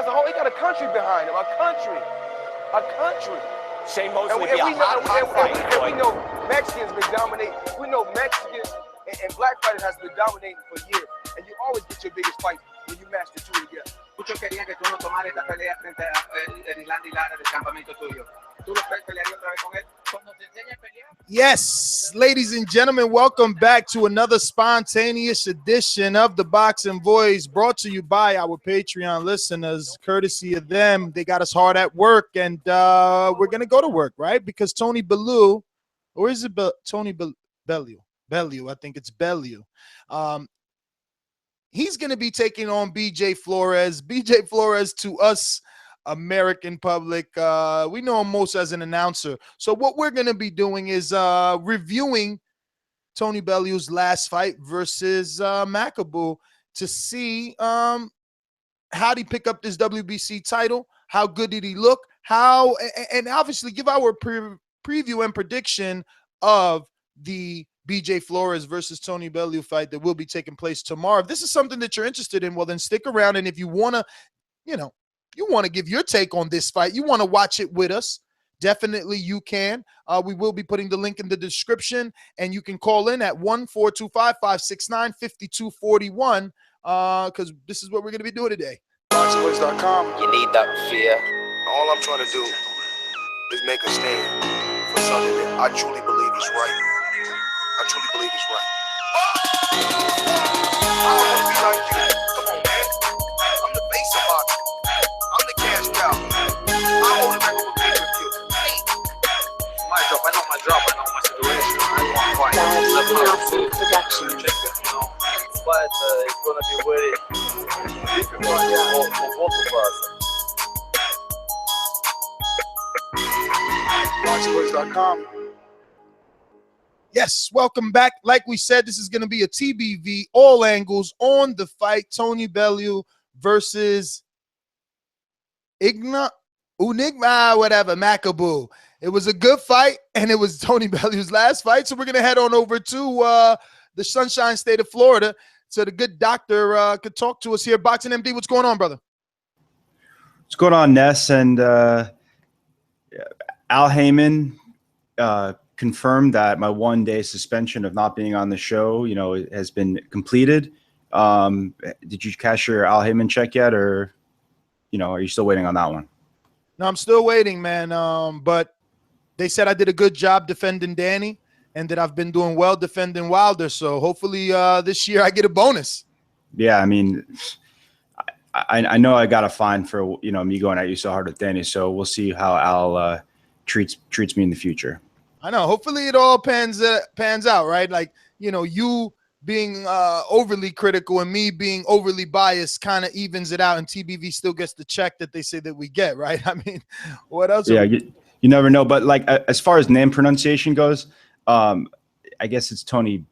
he got a country behind him, a country. Shane Mosley be a hot fight, and we know Mexicans been dominating. We know Mexicans and black fighters has been dominating for years. And you always get your biggest fight when you match the two together. Muchos querían que tú no tomaras esta pelea frente a Irlanda y Lara del campamento tuyo. ¿Tú lo pelearías otra vez con él? Cuando te enseñe a pelear. Yes, ladies and gentlemen, welcome back to another spontaneous edition of the Boxing Voice, brought to you by our Patreon listeners, courtesy of them. They got us hard at work, and we're going to go to work, right? Because Tony Bellew, or is it Tony Bellew? Bellew, I think it's Bellew. He's going to be taking on BJ Flores. BJ Flores, to us, American public, we know him most as an announcer. So what we're going to be doing is reviewing Tony Bellew's last fight versus Makabu to see how did he pick up this WBC title, how good did he look, and obviously give our preview and prediction of the BJ Flores versus Tony Bellew fight that will be taking place tomorrow. If this is something that you're interested in, well, then stick around. And if you want to, you want to give your take on this fight, you want to watch it with us, definitely you can. We will be putting the link in the description, and you can call in at 1-425-569-5241 because this is what we're going to be doing today. Boxingvoice.com. You need that fear. All I'm trying to do is make a stand for something that I truly believe is right. I truly believe it's right. I don't want to be like you. Come on, man. I'm the face of boxing. I'm the cash cow. I hold a record with pay-per-view. My job, I know my situation. I want to fight. But it's going to be very difficult for both of us. Boxingvoice.com. Yes, welcome back. Like we said, this is going to be a TBV, all angles on the fight. Tony Bellew versus Makabu. It was a good fight, and it was Tony Bellew's last fight. So we're going to head on over to the Sunshine State of Florida so the good doctor could talk to us here. Boxing MD, what's going on, brother? What's going on, Ness? And Al Heyman confirmed that my 1-day suspension of not being on the show, has been completed. Did you cash your Al Heyman check yet, or, are you still waiting on that one? No, I'm still waiting, man. But they said I did a good job defending Danny and that I've been doing well defending Wilder. So hopefully this year I get a bonus. Yeah, I mean, I know I got a fine for, me going at you so hard with Danny. So we'll see how Al treats me in the future. I know. Hopefully it all pans out, right? Like, you being overly critical and me being overly biased kind of evens it out, and TBV still gets the check that they say that we get, right? I mean, what else? Yeah, you never know. But like, as far as name pronunciation goes, I guess it's Tony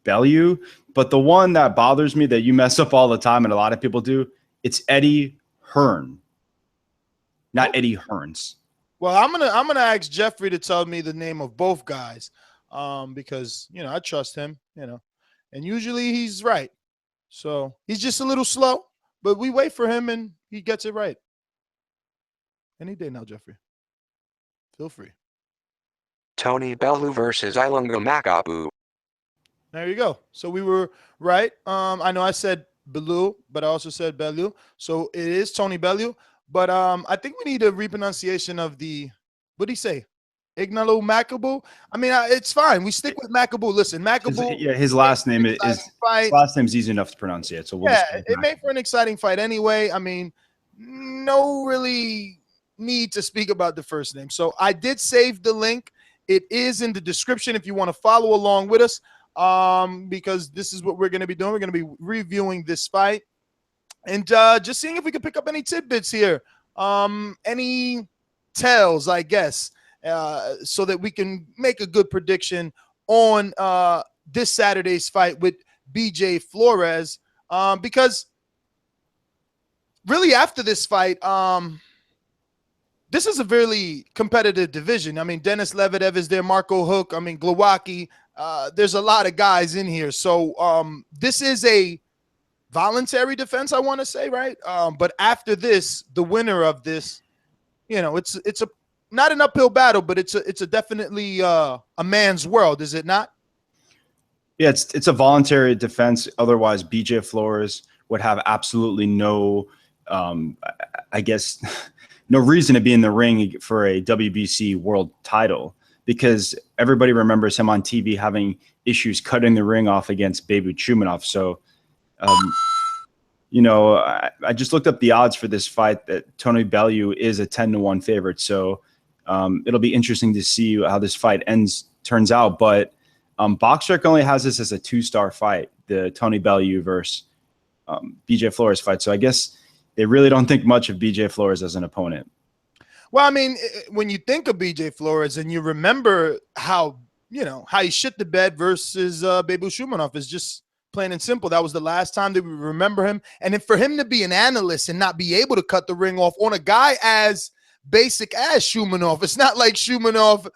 Bellew. But the one that bothers me that you mess up all the time, and a lot of people do, it's Eddie Hearn, not Eddie Hearns. Well, I'm gonna ask Jeffrey to tell me the name of both guys, because I trust him, and usually he's right. So he's just a little slow, but we wait for him and he gets it right. Any day now, Jeffrey. Feel free. Tony Bellew versus Ilunga Makabu. There you go. So we were right. I know I said Bellew, but I also said Bellew. So it is Tony Bellew. But I think we need a repronunciation of the, what did he say? Ilunga Makabu? I mean, it's fine. We stick with Makabu. Listen, Makabu. His last name is easy enough to pronounce it. So it made for an exciting fight anyway. I mean, no really need to speak about the first name. So I did save the link. It is in the description if you want to follow along with us, because this is what we're going to be doing. We're going to be reviewing this fight. And just seeing if we can pick up any tidbits here, any tells, I guess, so that we can make a good prediction on this Saturday's fight with BJ Flores. Because really after this fight, this is a very competitive division. I mean, Denis Lebedev is there, Marco Huck, Glowacki. There's a lot of guys in here. So this is a voluntary defense, I want to say, right? But after this, the winner of this, it's a not an uphill battle, but it's a definitely a man's world, is it not? Yeah, it's a voluntary defense. Otherwise, BJ Flores would have absolutely no, I guess, no reason to be in the ring for a WBC world title, because everybody remembers him on TV having issues cutting the ring off against Babu Chumanov. So, I just looked up the odds for this fight. That Tony Bellew is a 10-1 favorite. So it'll be interesting to see how this fight turns out. But BoxRec only has this as a 2-star fight, the Tony Bellew versus BJ Flores fight. So I guess they really don't think much of BJ Flores as an opponent. Well, I mean, when you think of BJ Flores and you remember how he shit the bed versus Babu Shumanov, is just plain and simple. That was the last time that we remember him. And then for him to be an analyst and not be able to cut the ring off on a guy as basic as Shumanov, it's not like Shumanov,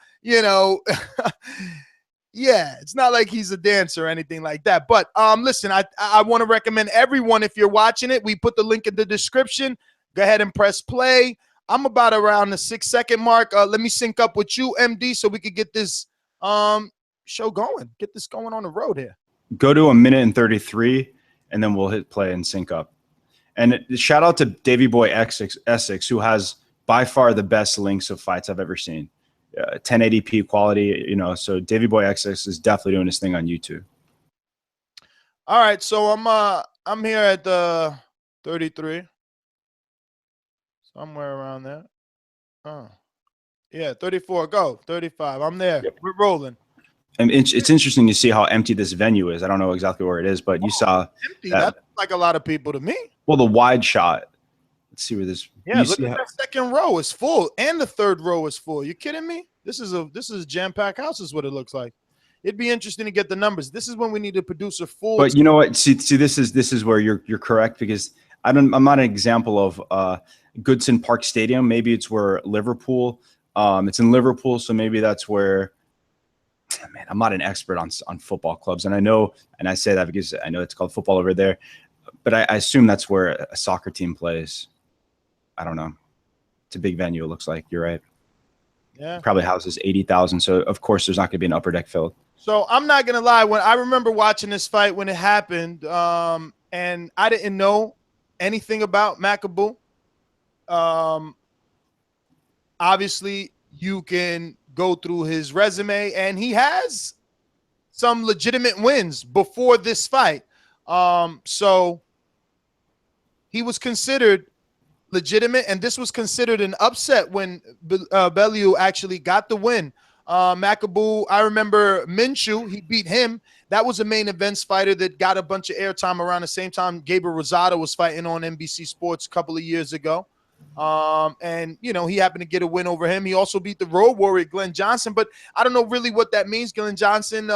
yeah, it's not like he's a dancer or anything like that. But listen, I want to recommend everyone, if you're watching it, we put the link in the description. Go ahead and press play. I'm about around the 6-second mark. Let me sync up with you, MD, so we could get this show going. Get this going on the road here. Go to 1:33, and then we'll hit play and sync up. And shout out to Davey Boy Essex, who has by far the best links of fights I've ever seen. 1080p quality, so Davey Boy Essex is definitely doing his thing on YouTube. All right, so I'm here at the 33. Somewhere around there. Oh, yeah, 34. Go 35. I'm there. Yep. We're rolling. And it's interesting to see how empty this venue is. I don't know exactly where it is, but you saw empty. That's like a lot of people to me. Well, the wide shot. Let's see where this. Yeah, look at that second row is full, and the third row is full. You kidding me? This is a jam-packed house, is what it looks like. It'd be interesting to get the numbers. This is when we need to produce a full. But you know what? See, this is where you're correct, because I'm not an example of Goodison Park Stadium. Maybe it's where Liverpool. It's in Liverpool, so maybe that's where. Man, I'm not an expert on football clubs, and I say that because I know it's called football over there, but I assume that's where a soccer team plays. I don't know. It's a big venue. It looks like. You're right. Yeah. It probably houses 80,000. So of course there's not going to be an upper deck filled. So I'm not gonna lie. When I remember watching this fight when it happened, and I didn't know anything about Makabu. Obviously, you can go through his resume, and he has some legitimate wins before this fight. So he was considered legitimate, and this was considered an upset when Bellew actually got the win. Makabu, I remember Minshew, he beat him. That was a main events fighter that got a bunch of airtime around the same time Gabriel Rosado was fighting on NBC Sports a couple of years ago. And he happened to get a win over him. He also beat the Road Warrior Glenn Johnson, but I don't know really what that means. Glenn Johnson,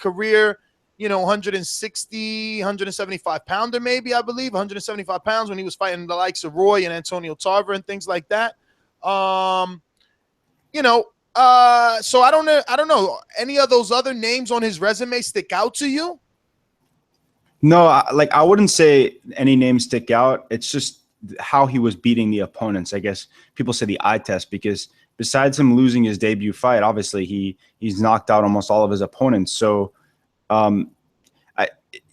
career, 160, 175 pounder, maybe, I believe 175 pounds when he was fighting the likes of Roy and Antonio Tarver and things like that. So I don't know. Any of those other names on his resume stick out to you? No, I wouldn't say any names stick out. It's just how he was beating the opponents. I guess people say the eye test, because besides him losing his debut fight, obviously he's knocked out almost all of his opponents. So, I'm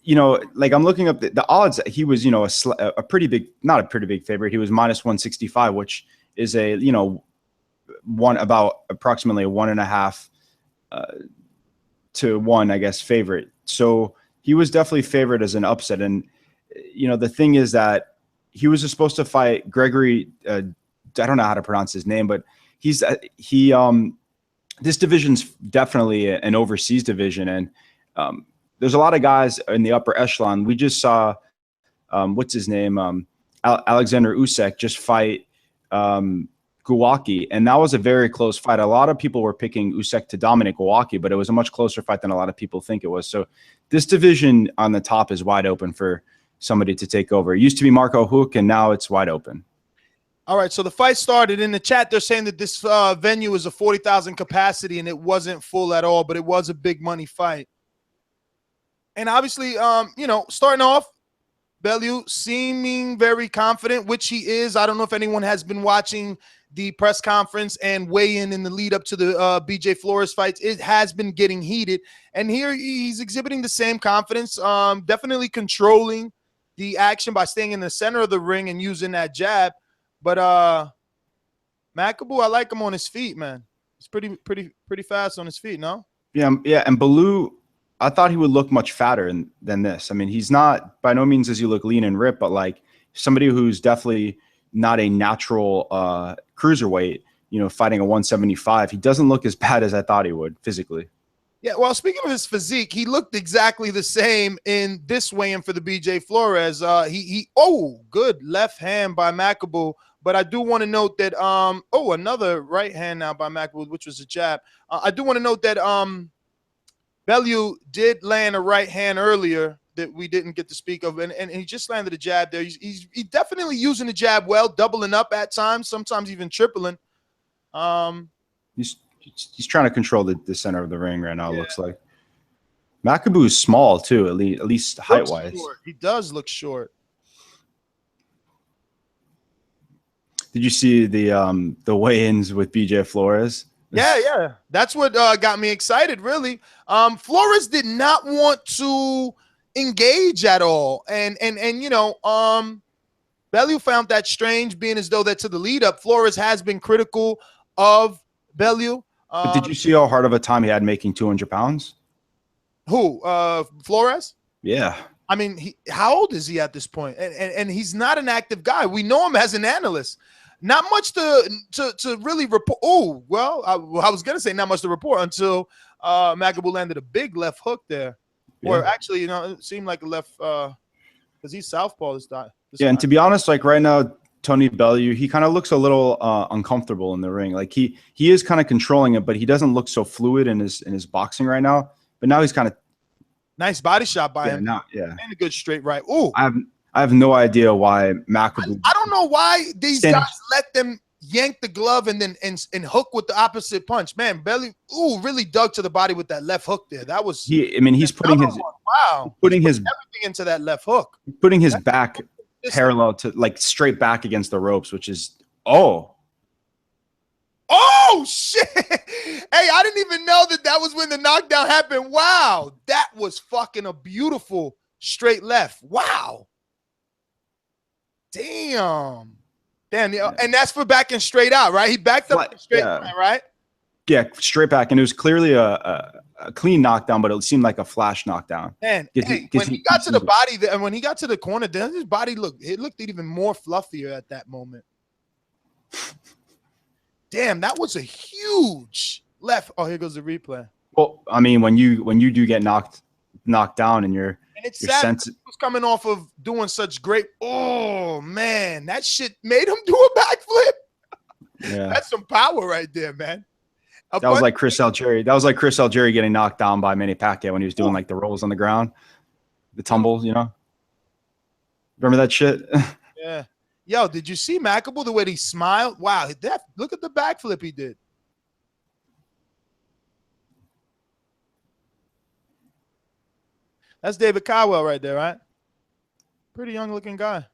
looking up the odds. He was, a pretty big, not a pretty big favorite. He was -165, which is about approximately a 1.5 to 1, I guess, favorite. So he was definitely favored as an upset. And, the thing is that he was supposed to fight Gregory. I don't know how to pronounce his name, but this division's definitely an overseas division. And there's a lot of guys in the upper echelon. We just saw, what's his name? Alexander Usyk just fight Guwaki, and that was a very close fight. A lot of people were picking Usyk to dominate Guwaki, but it was a much closer fight than a lot of people think it was. So this division on the top is wide open for somebody to take over. It used to be Marco Huck, and now it's wide open. All right, so the fight started. In the chat, they're saying that this venue is a 40,000 capacity, and it wasn't full at all, but it was a big money fight. And obviously, starting off, Bellew seeming very confident, which he is. I don't know if anyone has been watching the press conference and weigh in the lead up to the BJ Flores fights. It has been getting heated, and here he's exhibiting the same confidence, definitely controlling the action by staying in the center of the ring and using that jab. But Makabu, I like him on his feet, man. He's pretty fast on his feet, no? Yeah, yeah, and Bellew, I thought he would look much fatter than this. I mean, he's not, by no means does he look lean and ripped, but like somebody who's definitely not a natural cruiserweight, fighting a 175. He doesn't look as bad as I thought he would physically. Yeah, well, speaking of his physique, he looked exactly the same in this weigh-in for the BJ Flores. Good left hand by Makabu. But I do want to note that another right hand now by Makabu, which was a jab. I do want to note that Bellew did land a right hand earlier that we didn't get to speak of, and he just landed a jab there. He's definitely using the jab well, doubling up at times, sometimes even tripling. He's trying to control the center of the ring right now. It looks like Makabu is small too, at least height wise. He does look short. Did you see the weigh-ins with BJ Flores? Yeah. That's what got me excited, really. Flores did not want to engage at all. And Bellew found that strange, being as though that to the lead up, Flores has been critical of Bellew. But did you see how hard of a time he had making 200 pounds? Who? Flores? Yeah. I mean, how old is he at this point? And he's not an active guy. We know him as an analyst. Not much to really report. Oh, well, I was going to say not much to report until Makabu landed a big left hook there. Yeah. Or actually, it seemed like a left because he's southpaw this time. And to be honest, like right now, Tony Bellew, he kind of looks a little uncomfortable in the ring. Like he is kind of controlling it, but he doesn't look so fluid in his boxing right now. But now he's kind of nice body shot by him. And a good straight right. Ooh. I have no idea why Makabu. I don't know why these guys let them yank the glove and then and hook with the opposite punch. Man, Bellew, really dug to the body with that left hook there. That was he's putting his everything into that left hook. Putting his back parallel to like straight back against the ropes, which is oh shit. Hey, I didn't even know that was when the knockdown happened. Wow, that was fucking a beautiful straight left. Wow. Damn. Yeah. And that's for backing straight out, right? He backed up straight out, right? Yeah, straight back. And it was clearly a clean knockdown, but it seemed like a flash knockdown. Man, when he got to the body and when he got to the corner, then his body looked even more fluffier at that moment. Damn, that was a huge left. Oh, here goes the replay. Well, I mean, when you do get knocked down and you're it's sad he was coming off of doing such great. Oh man, that shit made him do a backflip. Yeah, that's some power right there, man. That was like Chris Algieri. That was like Chris Algieri getting knocked down by Manny Pacquiao when he was doing like the rolls on the ground, the tumbles. Remember that shit? Yeah. Yo, did you see Makabu the way he smiled? Wow, look at the backflip he did. That's David Caldwell right there, right? Pretty young looking guy.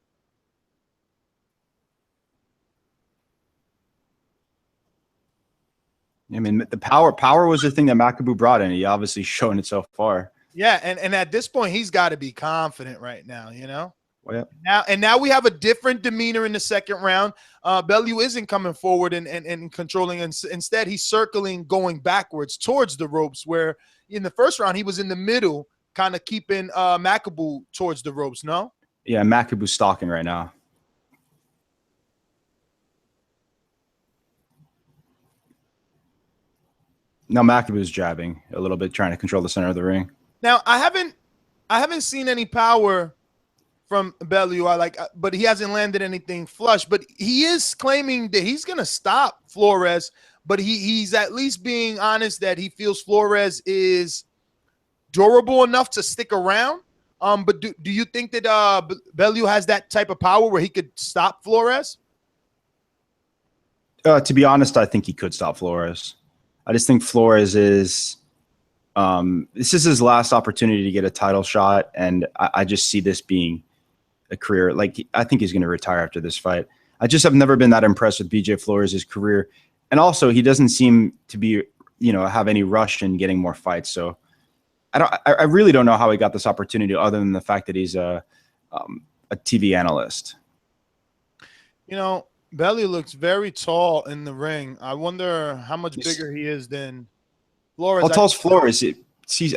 I mean, the power was the thing that Makabu brought in. He obviously shown it so far. Yeah, and at this point, he's got to be confident right now, Well, yeah. Now we have a different demeanor in the second round. Bellew isn't coming forward and controlling. Instead, he's circling, going backwards towards the ropes, where in the first round, he was in the middle, kind of keeping Makabu towards the ropes, no? Yeah, Makabu's stalking right now. Now Makabu's jabbing a little bit, trying to control the center of the ring. Now, I haven't seen any power from Bellew. But he hasn't landed anything flush. But he is claiming that he's gonna stop Flores, but he's at least being honest that he feels Flores is durable enough to stick around. But do you think that Bellew has that type of power where he could stop Flores? To be honest, I think he could stop Flores. I just think Flores is this is his last opportunity to get a title shot, and I just see this being a career. Like, I think he's going to retire after this fight. I just have never been that impressed with BJ Flores' career. And also, he doesn't seem to be, have any rush in getting more fights. So I really don't know how he got this opportunity other than the fact that he's a TV analyst. Bellew looks very tall in the ring. I wonder how much bigger he is than Flores. How tall's Flores?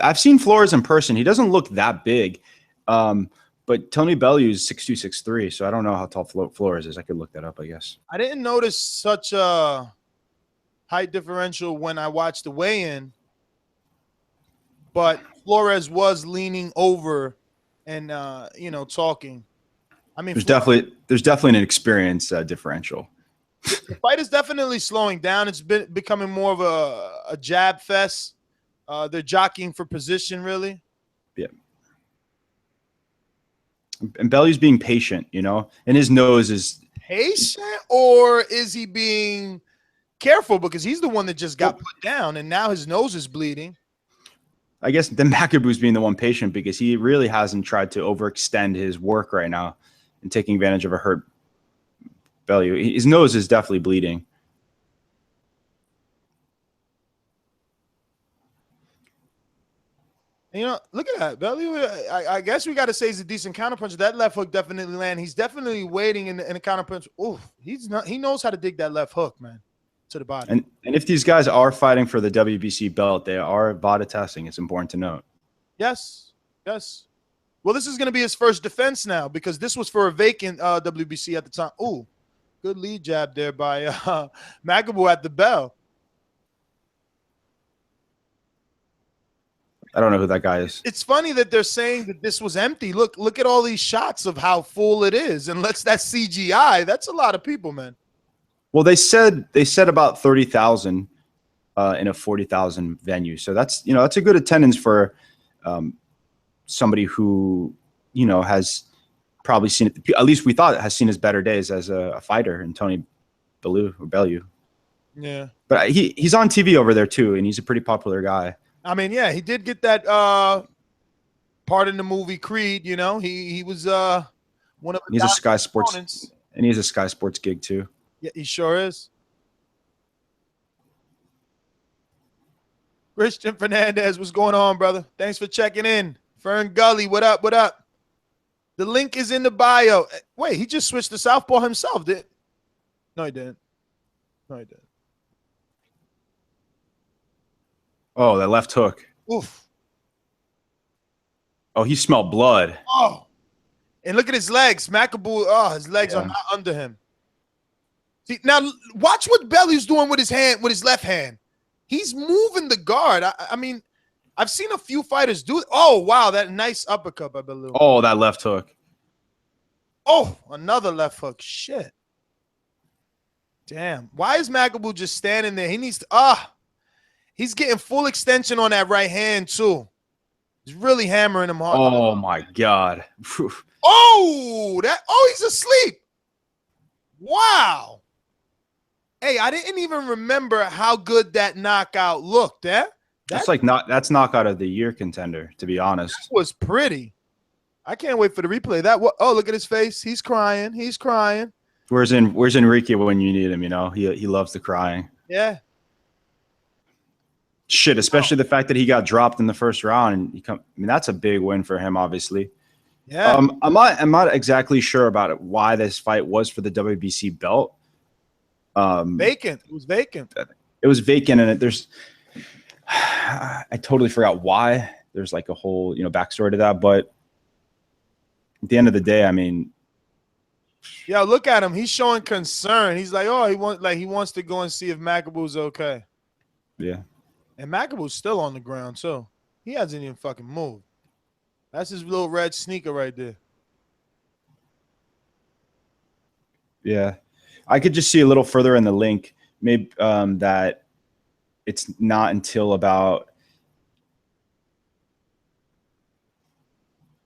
I've seen Flores in person. He doesn't look that big. But Tony Bellew is 6'2", 6'3", so I don't know how tall Flores is. I could look that up, I guess. I didn't notice such a height differential when I watched the weigh-in, but Flores was leaning over and talking. I mean, there's definitely an experience differential. The fight is definitely slowing down. It's becoming more of a jab fest. They're jockeying for position, really. Yeah. And Bellew's being patient, and his nose is patient, or is he being careful because he's the one that just got put down and now his nose is bleeding? I guess then Makabu's being the one patient because he really hasn't tried to overextend his work right now and taking advantage of a hurt Bellew. His nose is definitely bleeding. Look at that. Bellew, I guess we got to say he's a decent counterpuncher. That left hook definitely landed. He's definitely waiting in the counterpunch. Oh, he knows how to dig that left hook, man, to the body. And if these guys are fighting for the WBC belt, they are VADA testing. It's important to note. Yes. Well, this is going to be his first defense now because this was for a vacant WBC at the time. Oh, good lead jab there by Makabu at the bell. I don't know who that guy is. It's funny that they're saying that this was empty. Look at all these shots of how full it is. Unless that's CGI, that's a lot of people, man. Well, they said about 30,000 in a 40,000 venue. So that's a good attendance for somebody who has probably seen it. At least we thought has seen his better days as a fighter in Tony Bellew. Yeah, but he's on TV over there too, and he's a pretty popular guy. I mean, yeah, he did get that part in the movie Creed. He was one of the. He's a Sky Sports, opponents. And he has a Sky Sports gig too. Yeah, he sure is. Christian Fernandez, what's going on, brother? Thanks for checking in. Fern Gully, what up? What up? The link is in the bio. Wait, he just switched to southpaw himself, did? No, he didn't. Oh, that left hook. Oof. Oh, he smelled blood. Oh. And look at his legs. Makabu, his legs are not under him. See, now watch what Bellew's doing with his left hand. He's moving the guard. I mean, I've seen a few fighters do it. Oh, wow, that nice uppercut by Bellew. Oh, that left hook. Oh, another left hook. Shit. Damn. Why is Makabu just standing there? He needs to he's getting full extension on that right hand too. He's really hammering him hard. Oh my God. He's asleep. Wow. Hey, I didn't even remember how good that knockout looked. That's knockout of the year contender, to be honest. That was pretty. I can't wait for the replay. Look at his face. He's crying. Where's Enrique when you need him? He loves the crying. Yeah. Shit, especially the fact that he got dropped in the first round, and that's a big win for him, obviously. Yeah. I'm not exactly sure about it, why this fight was for the WBC belt. Vacant. It was vacant. It was vacant, and I totally forgot why. There's like a whole backstory to that, but at the end of the day, I mean, yeah, look at him. He's showing concern. He's like, he wants to go and see if Makabu's okay. Yeah. And Makabu's still on the ground, so he hasn't even fucking moved. That's his little red sneaker right there. Yeah. I could just see a little further in the link, maybe that it's not until about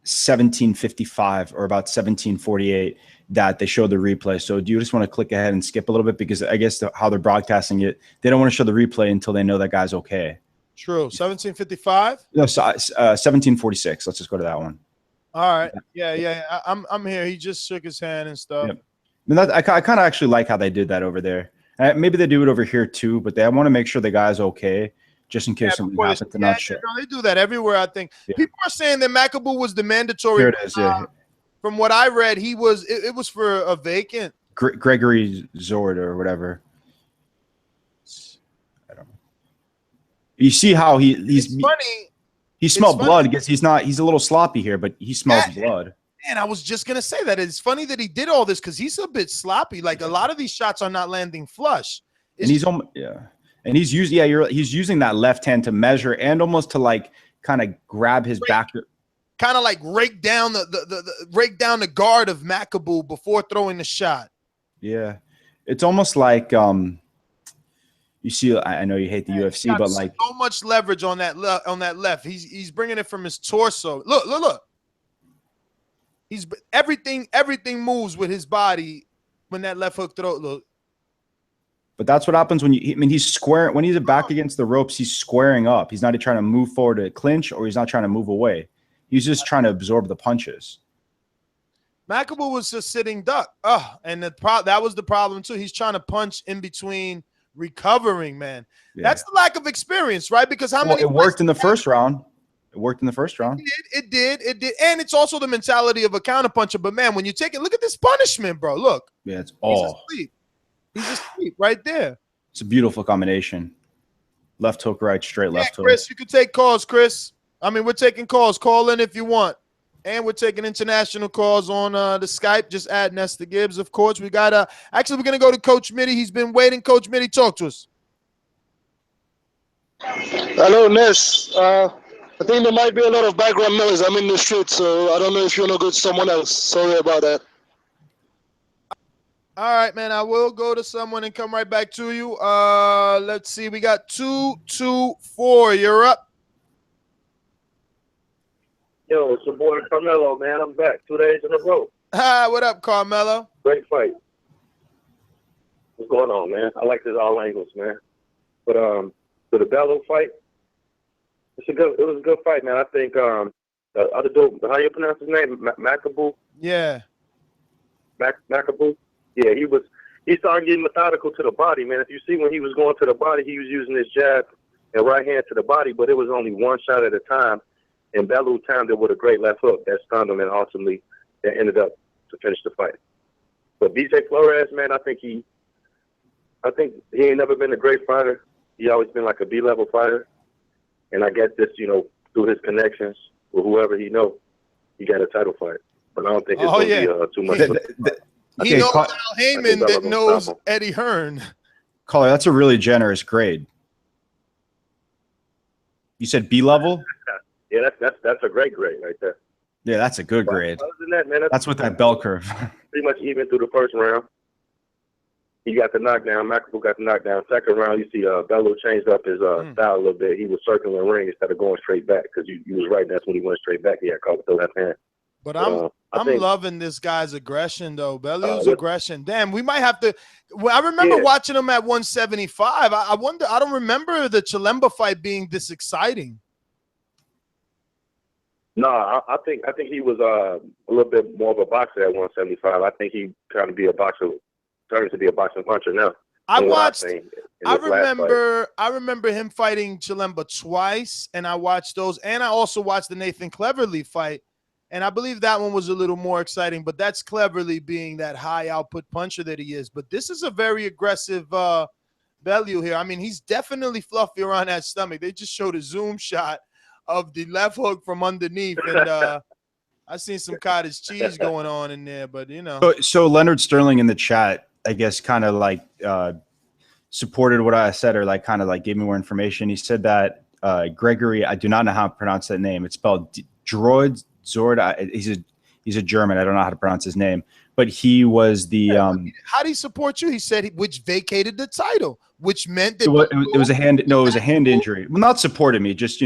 1755 or about 1748 that they show the replay. So do you just want to click ahead and skip a little bit? Because I guess how they're broadcasting it, they don't want to show the replay until they know that guy's okay. True. 1755? No, 1746. Let's just go to that one. All right. Yeah. I'm here. He just shook his hand and stuff. Yep. I mean, I kind of actually like how they did that over there. Maybe they do it over here too, but I want to make sure the guy's okay, just in case something happens to not show. No, they do that everywhere. I think people are saying that Makabu was the mandatory. Here it is. Yeah. From what I read, he was. It was for a vacant. Gregory Zord or whatever. I don't know. You see how he's funny. He smelled blood because he's a little sloppy here, but he smells blood. And I was just gonna say that it's funny that he did all this because he's a bit sloppy. Like a lot of these shots are not landing flush. And he's and he's using that left hand to measure and almost to like kind of grab his back, kind of like rake down the guard of Makabu before throwing the shot. Yeah, it's almost like you see. I know you hate the UFC, but like so much leverage on that left. He's bringing it from his torso. Look. Everything moves with his body when that left hook throw. Look. But that's what happens when he's squaring when he's back against the ropes. He's squaring up. He's not trying to move forward to clinch, or he's not trying to move away. He's just trying to absorb the punches. Makabu was just sitting duck. And that was the problem too. He's trying to punch in between recovering, man. Yeah. That's the lack of experience, right? Because it worked in the first round. It worked in the first round. It did. And it's also the mentality of a counterpuncher. But man, when you take it, look at this punishment, bro. Look. Yeah, it's He's asleep right there. It's a beautiful combination. Left hook, right, straight left hook. Chris, you can take calls, Chris. I mean, we're taking calls. Call in if you want. And we're taking international calls on the Skype. Just add Nestor Gibbs, of course. We got actually we're gonna go to Coach Mitty. He's been waiting. Coach Mitty, talk to us. Hello, Ness. I think there might be a lot of background noise. I'm in the street, so I don't know if you want to go to someone else. Sorry about that. All right, man. I will go to someone and come right back to you. Let's see. We got 224. You're up. Yo, it's your boy Carmelo, man. I'm back 2 days in a row. Hi, what up, Carmelo? Great fight. What's going on, man? I like this all angles, man. But for the Bellew fight, it was a good fight, man. I think the other dude, how you pronounce his name? Makabu? Yeah. Makabu? Yeah, he started getting methodical to the body, man. If you see when he was going to the body, he was using his jab and right hand to the body, but it was only one shot at a time. And Bellew timed it with a great left hook that stunned him, and ultimately that ended up to finish the fight. But BJ Flores, man, I think he ain't never been a great fighter. He always been like a B-level fighter. And I get this, through his connections with whoever he know, he got a title fight. But I don't think it's going to be too much. He knows Al Heyman that knows Eddie Hearn. Caller, that's a really generous grade. You said B-level? Yeah, that's a great grade right there. Yeah, that's a good grade. Other than that, man, that's with that bell curve. Pretty much even through the first round. He got the knockdown. Makabu got the knockdown. Second round, you see Bellew changed up his style a little bit. He was circling the ring instead of going straight back because you was right. That's when he went straight back. He had caught with the left hand. But I'm loving this guy's aggression, though. Bellew's aggression. Damn, we might have to. Well, I remember watching him at 175. I wonder. I don't remember the Chilemba fight being this exciting. No, I think he was a little bit more of a boxer at 175. I think he trying to be a boxer, turning to be a boxing puncher now. I remember him fighting Chilemba twice, and I watched those, and I also watched the Nathan Cleverly fight, and I believe that one was a little more exciting. But that's Cleverly being that high output puncher that he is. But this is a very aggressive Bellew here. I mean, he's definitely fluffy around that stomach. They just showed a zoom shot of the left hook from underneath, and I seen some cottage cheese going on in there, but So Leonard Sterling in the chat, I guess, kind of like supported what I said, or like kind of like gave me more information. He said that Gregory, I do not know how to pronounce that name. It's spelled Zord. He's a German. I don't know how to pronounce his name, but he was the. How did he support you? He said which vacated the title, which meant that it was a hand. No, it was a hand injury. Well, not supported me, just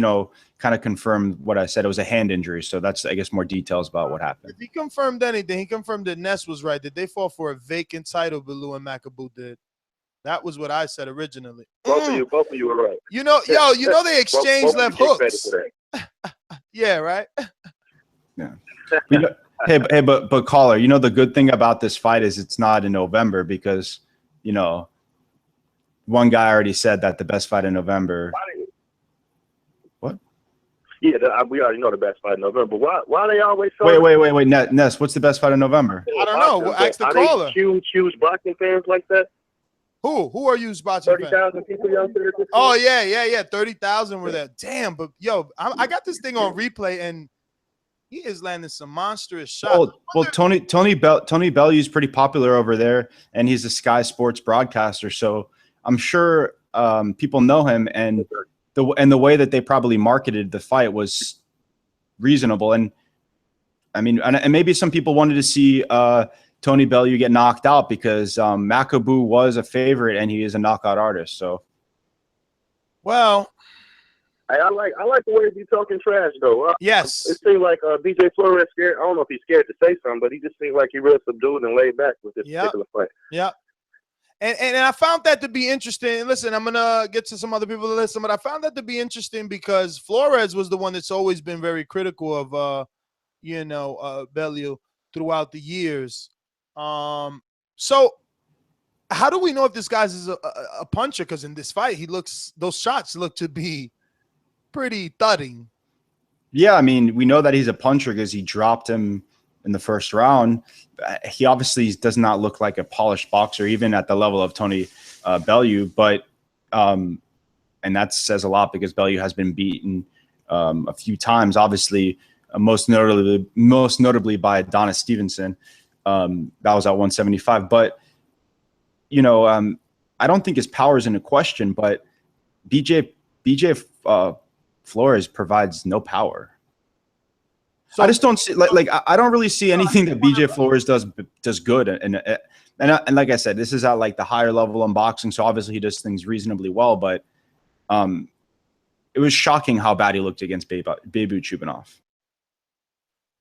kind of confirmed what I said. It was a hand injury, so that's, I guess, more details about what happened. If he confirmed anything, he confirmed that Ness was right. That they fought for a vacant title, Bellew and Makabu did. That was what I said originally. Both of you were right. They exchanged left hooks. Yeah, right. Yeah. But caller, you know, the good thing about this fight is it's not in November because, you know, one guy already said that the best fight in November. What? Yeah, we already know the best fight in November. Why they always wait, Ness, what's the best fight in November? I don't know. Well, ask the caller. Are they huge boxing fans like that? Who are you boxing fans? 30,000 people out there. Oh yeah. 30,000 were there. Damn, but yo, I got this thing on replay and he is landing some monstrous shots. Well, Tony Bellew is pretty popular over there, and he's a Sky Sports broadcaster. So I'm sure people know him, and the way that they probably marketed the fight was reasonable. And I mean, and maybe some people wanted to see Tony Bellew get knocked out because Makabu was a favorite, and he is a knockout artist. So, well. Hey, I like the way he's talking trash though. Yes. It seemed like BJ Flores scared. I don't know if he's scared to say something, but he just seemed like he real subdued and laid back with this particular fight. Yeah. And I found that to be interesting. Listen, I'm gonna get to some other people to listen, but I found that to be interesting because Flores was the one that's always been very critical of Bellew throughout the years. So how do we know if this guy's is a puncher? Because in this fight, those shots look to be pretty thudding. Yeah, I mean, we know that he's a puncher because he dropped him in the first round. He obviously does not look like a polished boxer, even at the level of Tony Bellew. But and that says a lot because Bellew has been beaten a few times. Obviously, most notably by Adonis Stevenson. That was at 175. But you know, I don't think his power is in a question. But BJ Flores provides no power. So I just don't see I don't really see anything that BJ Flores does good. And like I said, this is at like the higher level in boxing, so obviously he does things reasonably well. But it was shocking how bad he looked against Bebu Chubanov.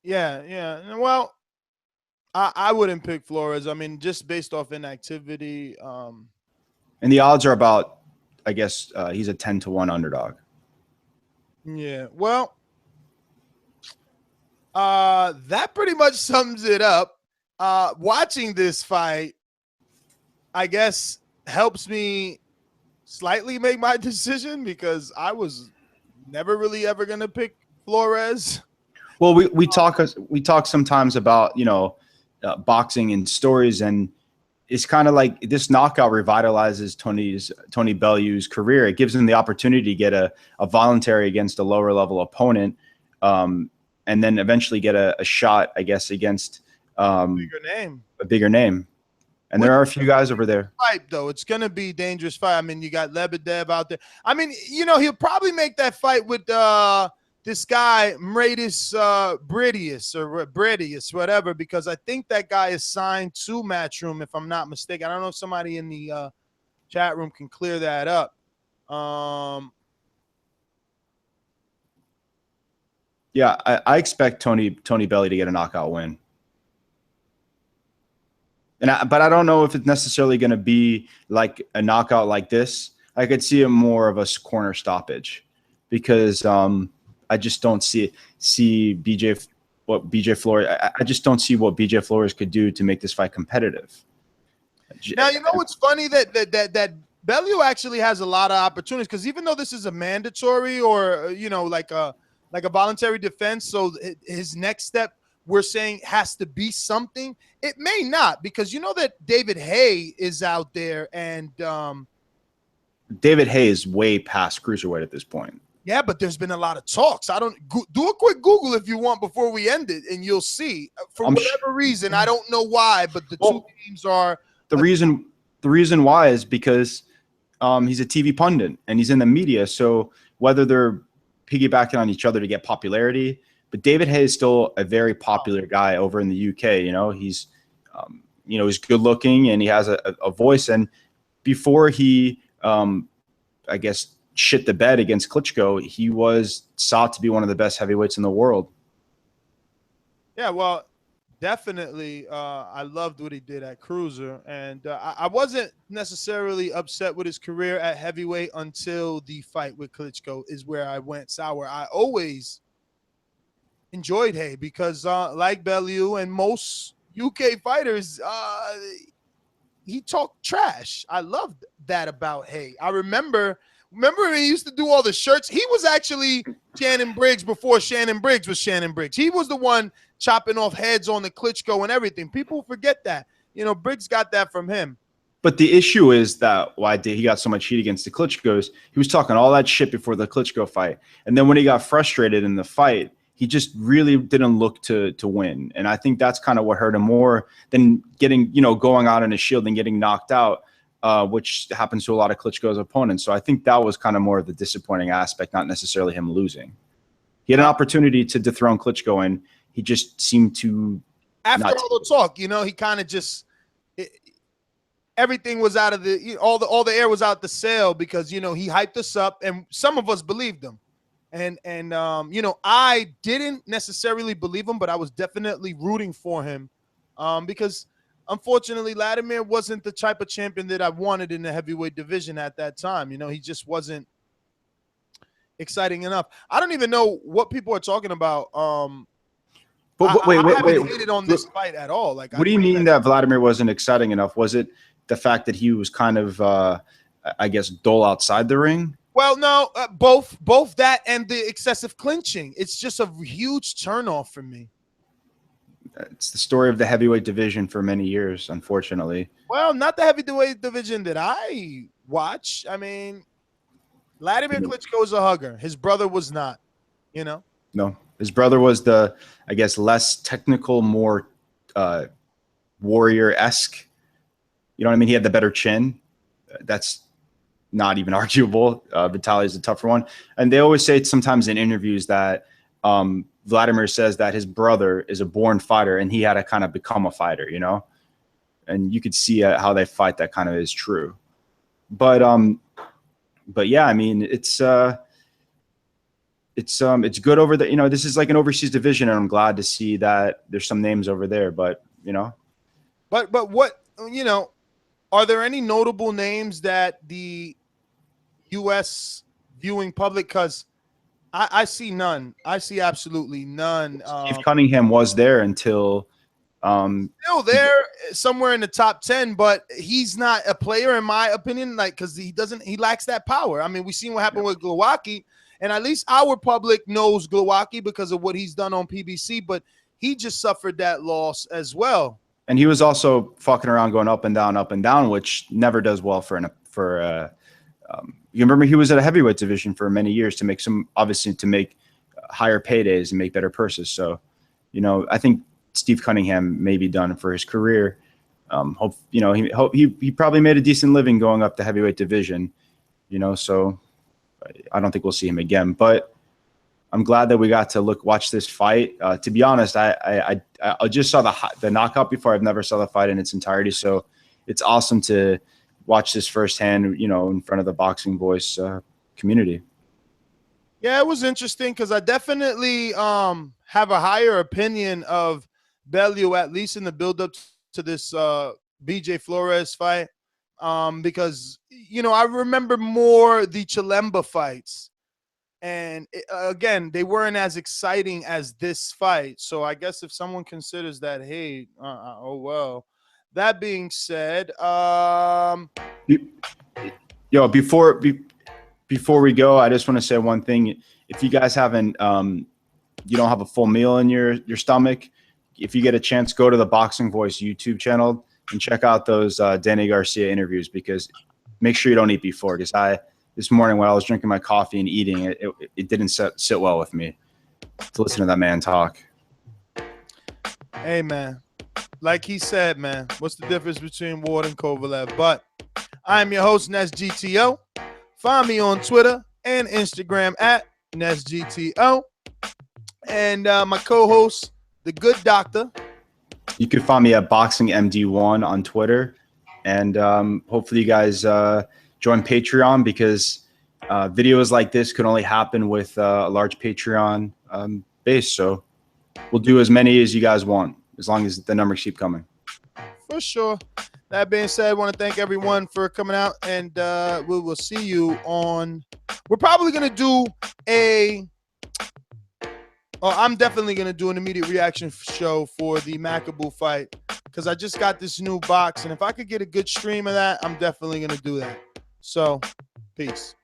Yeah. Well, I wouldn't pick Flores. I mean, just based off inactivity. And the odds are about, I guess, he's a 10-1 underdog. Yeah, well, that pretty much sums it up. Watching this fight, I guess, helps me slightly make my decision because I was never really ever going to pick Flores. Well, we talk sometimes about, you know, boxing and stories, and it's kind of like this knockout revitalizes Tony Bellew's career. It gives him the opportunity to get a voluntary against a lower level opponent, and then eventually get a shot, I guess, against a bigger name. And there are a few guys over there. Fight though, it's gonna be a dangerous fight. I mean, you got Lebedev out there. I mean, you know, he'll probably make that fight with this guy Mradis Bredius, whatever, because I think that guy is signed to Matchroom, if I'm not mistaken. I don't know if somebody in the chat room can clear that up. Yeah, I expect Tony Bellew to get a knockout win. But I don't know if it's necessarily going to be like a knockout like this. I could see it more of a corner stoppage because I just don't see BJ Flores. I just don't see what BJ Flores could do to make this fight competitive. Now, you know what's funny that Bellew actually has a lot of opportunities because even though this is a mandatory or like a voluntary defense, so his next step we're saying has to be something. It may not, because you know that David Haye is out there, and David Haye is way past cruiserweight at this point. Yeah, but there's been a lot of talks. I don't do a quick Google if you want before we end it, and you'll see. For whatever reason, I don't know why, but the two teams are the reason. The reason why is because he's a TV pundit and he's in the media. So whether they're piggybacking on each other to get popularity, but David Haye is still a very popular guy over in the UK. You know, he's he's good looking and he has a voice. And before he, I guess, shit the bed against Klitschko, he was sought to be one of the best heavyweights in the world. Yeah, well, definitely. I loved what he did at cruiser, and I wasn't necessarily upset with his career at heavyweight until the fight with Klitschko is where I went sour. I always enjoyed Hay because, like Bellew and most UK fighters, he talked trash. I loved that about Hay. I remember when he used to do all the shirts. He was actually Shannon Briggs before Shannon Briggs was Shannon Briggs. He was the one chopping off heads on the Klitschko and everything. People forget that. You know, Briggs got that from him. But the issue is that why he got so much heat against the Klitschkos. He was talking all that shit before the Klitschko fight. And then when he got frustrated in the fight, he just really didn't look to win. And I think that's kind of what hurt him more than getting, going out in a shield and getting knocked out, which happens to a lot of Klitschko's opponents. So I think that was kind of more of the disappointing aspect, not necessarily him losing. He had an opportunity to dethrone Klitschko, and he just seemed to. After all the talk, he kind of just everything was out of all the air was out the sail because he hyped us up, and some of us believed him. And I didn't necessarily believe him, but I was definitely rooting for him because unfortunately Vladimir wasn't the type of champion that I wanted in the heavyweight division at that time. He just wasn't exciting enough. I don't even know what people are talking about. But wait, I haven't hated on this fight at all. Like, what do you mean that Vladimir wasn't exciting enough? Was it the fact that he was kind of, I guess, dull outside the ring? Well, no, both that and the excessive clinching. It's just a huge turnoff for me. It's the story of the heavyweight division for many years, unfortunately. Well, not the heavyweight division that I watch. I mean, Vladimir Klitschko is a hugger. His brother was not, No, his brother was the, I guess, less technical, more warrior-esque. You know what I mean? He had the better chin. That's not even arguable. Vitaly is a tougher one. And they always say sometimes in interviews that Vladimir says that his brother is a born fighter and he had to kind of become a fighter, and you could see how they fight. That kind of is true. But yeah, I mean, it's good over the, this is like an overseas division, and I'm glad to see that there's some names over there, but but what, are there any notable names that the U.S. viewing public? Because I see none. I see absolutely none. Steve Cunningham was there until still there somewhere in the top 10, but he's not a player in my opinion. Like, because he lacks that power. I mean, we seen what happened with Glowacki, and at least our public knows Glowacki because of what he's done on PBC. But he just suffered that loss as well. And he was also fucking around going up and down, which never does well for you remember he was at a heavyweight division for many years to make higher paydays and make better purses. So, I think Steve Cunningham may be done for his career. He probably made a decent living going up the heavyweight division, so I don't think we'll see him again, but I'm glad that we got to watch this fight. To be honest, I just saw the knockout before. I've never saw the fight in its entirety, so it's awesome to watch this firsthand, in front of the Boxing Voice community. Yeah, it was interesting because I definitely have a higher opinion of Bellew, at least in the build-up to this BJ Flores fight, because I remember more the Chilemba fights. And again, they weren't as exciting as this fight. So I guess if someone considers that, hey, oh well. That being said, before we go, I just want to say one thing. If you guys haven't, you don't have a full meal in your stomach, if you get a chance, go to the Boxing Voice YouTube channel and check out those Danny Garcia interviews, because make sure you don't eat before, because this morning when I was drinking my coffee and eating, it didn't sit well with me to listen to that man talk. Hey, man. Like he said, man, what's the difference between Ward and Kovalev? But I'm your host, NesGTO. Find me on Twitter and Instagram at NesGTO. And my co-host, The Good Doctor. You can find me at BoxingMD1 on Twitter. And hopefully you guys join Patreon, because videos like this could only happen with a large Patreon base. So we'll do as many as you guys want, as long as the numbers keep coming. For sure. That being said, I want to thank everyone for coming out, and we will see you on. We're probably going to do a Oh, I'm definitely going to do an immediate reaction show for the Makabu fight because I just got this new box. And if I could get a good stream of that, I'm definitely going to do that. So, peace.